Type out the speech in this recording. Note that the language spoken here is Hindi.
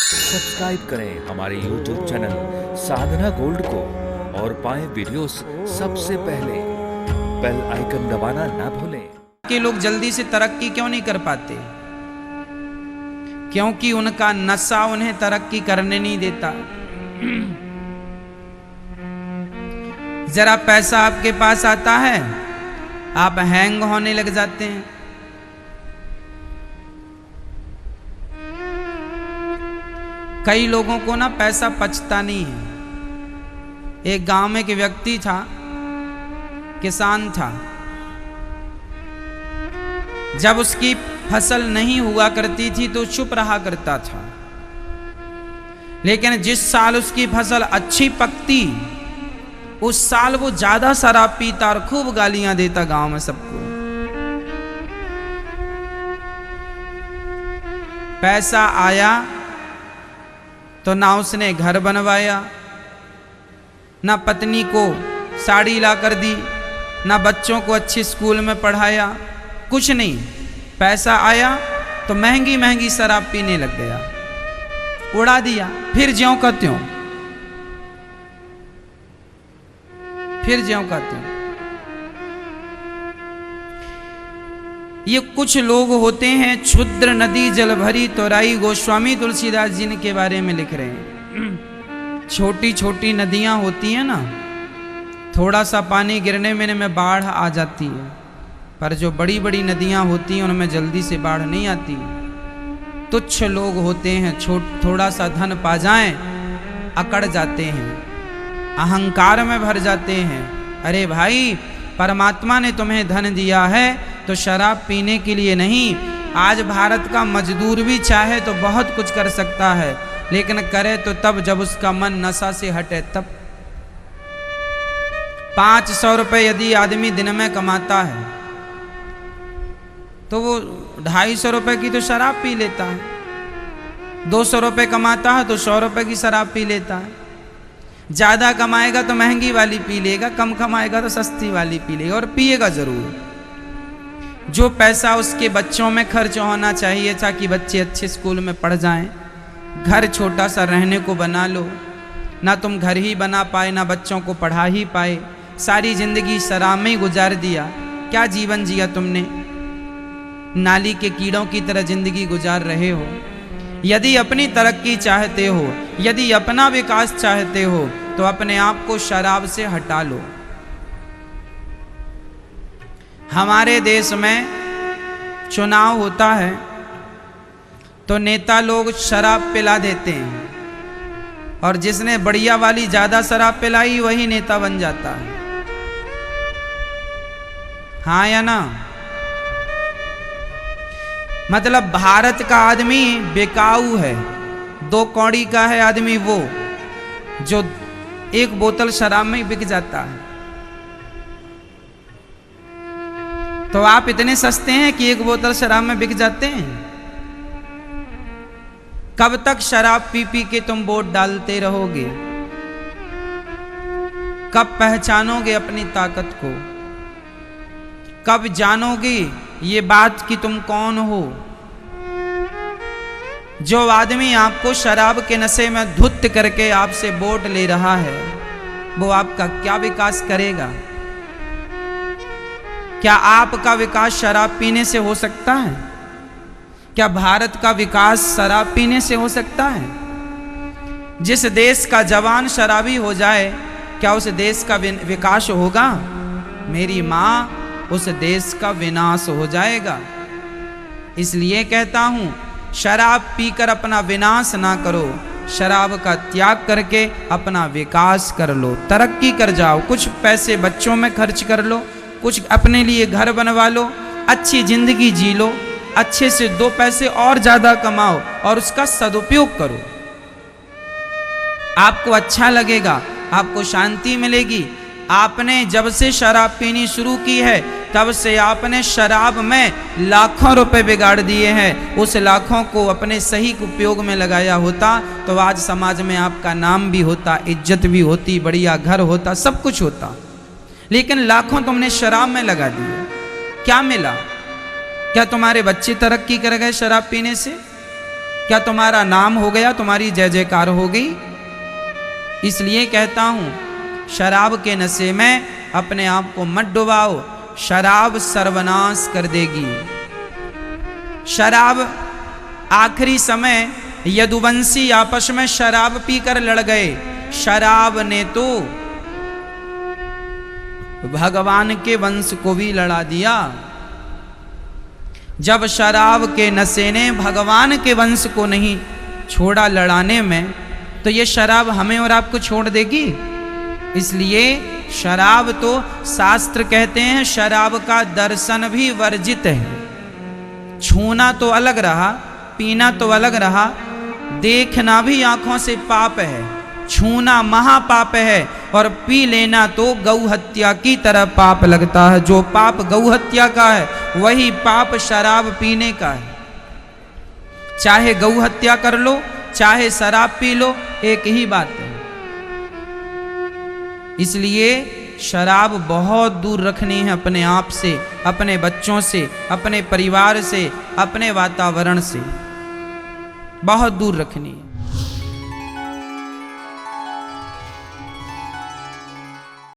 सब्सक्राइब करें हमारे YouTube चैनल साधना गोल्ड को और पाएं वीडियोस सबसे पहले। बेल आइकन दबाना ना भूलें। कि लोग जल्दी से तरक्की क्यों नहीं कर पाते? क्योंकि उनका नशा उन्हें तरक्की करने नहीं देता। जरा पैसा आपके पास आता है, आप हैंग होने लग जाते हैं। कई लोगों को ना पैसा पचता नहीं है। एक गांव में एक व्यक्ति था, किसान था। जब उसकी फसल नहीं हुआ करती थी तो चुप रहा करता था, लेकिन जिस साल उसकी फसल अच्छी पकती उस साल वो ज्यादा शराब पीता और खूब गालियां देता गांव में सबको। पैसा आया तो ना उसने घर बनवाया, ना पत्नी को साड़ी ला कर दी, ना बच्चों को अच्छे स्कूल में पढ़ाया, कुछ नहीं। पैसा आया तो महंगी महंगी शराब पीने लग गया, उड़ा दिया। फिर ज्यों का त्यों, फिर ज्यों का त्यों। ये कुछ लोग होते हैं, क्षुद्र नदी जल भरी तोराई। गोस्वामी तुलसीदास जी के बारे में लिख रहे हैं। छोटी छोटी नदियां होती हैं ना, थोड़ा सा पानी गिरने में बाढ़ आ जाती है, पर जो बड़ी बड़ी नदियां होती हैं उनमें जल्दी से बाढ़ नहीं आती। तुच्छ लोग होते हैं, थोड़ा सा धन पा जाएं अकड़ जाते हैं, अहंकार में भर जाते हैं। अरे भाई, परमात्मा ने तुम्हें धन दिया है तो शराब पीने के लिए नहीं। आज भारत का मजदूर भी चाहे तो बहुत कुछ कर सकता है, लेकिन करे तो तब जब उसका मन नशा से हटे तब। 500 रुपए यदि आदमी दिन में कमाता है तो वो 250 रुपए की तो शराब पी लेता है। 200 रुपए कमाता है तो 100 रुपए की शराब पी लेता है। ज्यादा कमाएगा तो महंगी वाली पी लेगा, कम कमाएगा तो सस्ती वाली पी लेगा, और पिएगा जरूर। जो पैसा उसके बच्चों में खर्च होना चाहिए ताकि बच्चे अच्छे स्कूल में पढ़ जाएं, घर छोटा सा रहने को बना लो। ना तुम घर ही बना पाए, ना बच्चों को पढ़ा ही पाए, सारी जिंदगी शराब में ही गुजार दिया। क्या जीवन जिया तुमने? नाली के कीड़ों की तरह जिंदगी गुजार रहे हो। यदि अपनी तरक्की चाहते हो, यदि अपना विकास चाहते हो, तो अपने आप को शराब से हटा लो। हमारे देश में चुनाव होता है तो नेता लोग शराब पिला देते हैं, और जिसने बढ़िया वाली ज्यादा शराब पिलाई वही नेता बन जाता है। हाँ या ना? मतलब भारत का आदमी बेकाऊ है। 2 कौड़ी का है आदमी वो जो 1 बोतल शराब में ही बिक जाता है। तो आप इतने सस्ते हैं कि 1 बोतल शराब में बिक जाते हैं। कब तक शराब पी पी के तुम वोट डालते रहोगे? कब पहचानोगे अपनी ताकत को? कब जानोगे ये बात कि तुम कौन हो? जो आदमी आपको शराब के नशे में धुत करके आपसे वोट ले रहा है, वो आपका क्या विकास करेगा? क्या आपका विकास शराब पीने से हो सकता है? क्या भारत का विकास शराब पीने से हो सकता है? जिस देश का जवान शराबी हो जाए, क्या उस देश का विकास होगा? मेरी माँ, उस देश का विनाश हो जाएगा। इसलिए कहता हूं, शराब पीकर अपना विनाश ना करो, शराब का त्याग करके अपना विकास कर लो, तरक्की कर जाओ। कुछ पैसे बच्चों में खर्च कर लो, कुछ अपने लिए घर बनवा लो, अच्छी जिंदगी जी लो, अच्छे से 2 पैसे और ज्यादा कमाओ और उसका सदुपयोग करो। आपको अच्छा लगेगा, आपको शांति मिलेगी। आपने जब से शराब पीनी शुरू की है तब से आपने शराब में लाखों रुपए बिगाड़ दिए हैं। उस लाखों को अपने सही उपयोग में लगाया होता तो आज समाज में आपका नाम भी होता, इज्जत भी होती, बढ़िया घर होता, सब कुछ होता। लेकिन लाखों तुमने शराब में लगा दिए। क्या मिला? क्या तुम्हारे बच्चे तरक्की कर गए शराब पीने से? क्या तुम्हारा नाम हो गया, तुम्हारी जय जयकार हो गई? इसलिए कहता हूं शराब के नशे में अपने आप को मत डुबाओ, शराब सर्वनाश कर देगी। शराब, आखिरी समय यदुवंशी आपस में शराब पीकर लड़ गए। शराब ने तो भगवान के वंश को भी लड़ा दिया। जब शराब के नशे ने भगवान के वंश को नहीं छोड़ा लड़ाने में, तो ये शराब हमें और आपको छोड़ देगी? इसलिए शराब तो शास्त्र कहते हैं शराब का दर्शन भी वर्जित है। छूना तो अलग रहा, पीना तो अलग रहा, देखना भी आंखों से पाप है। छूना महापाप है और पी लेना तो गौ हत्या की तरह पाप लगता है। जो पाप गौ हत्या का है वही पाप शराब पीने का है। चाहे गौ हत्या कर लो, चाहे शराब पी लो, एक ही बात है। इसलिए शराब बहुत दूर रखनी है अपने आप से, अपने बच्चों से, अपने परिवार से, अपने वातावरण से बहुत दूर रखनी है।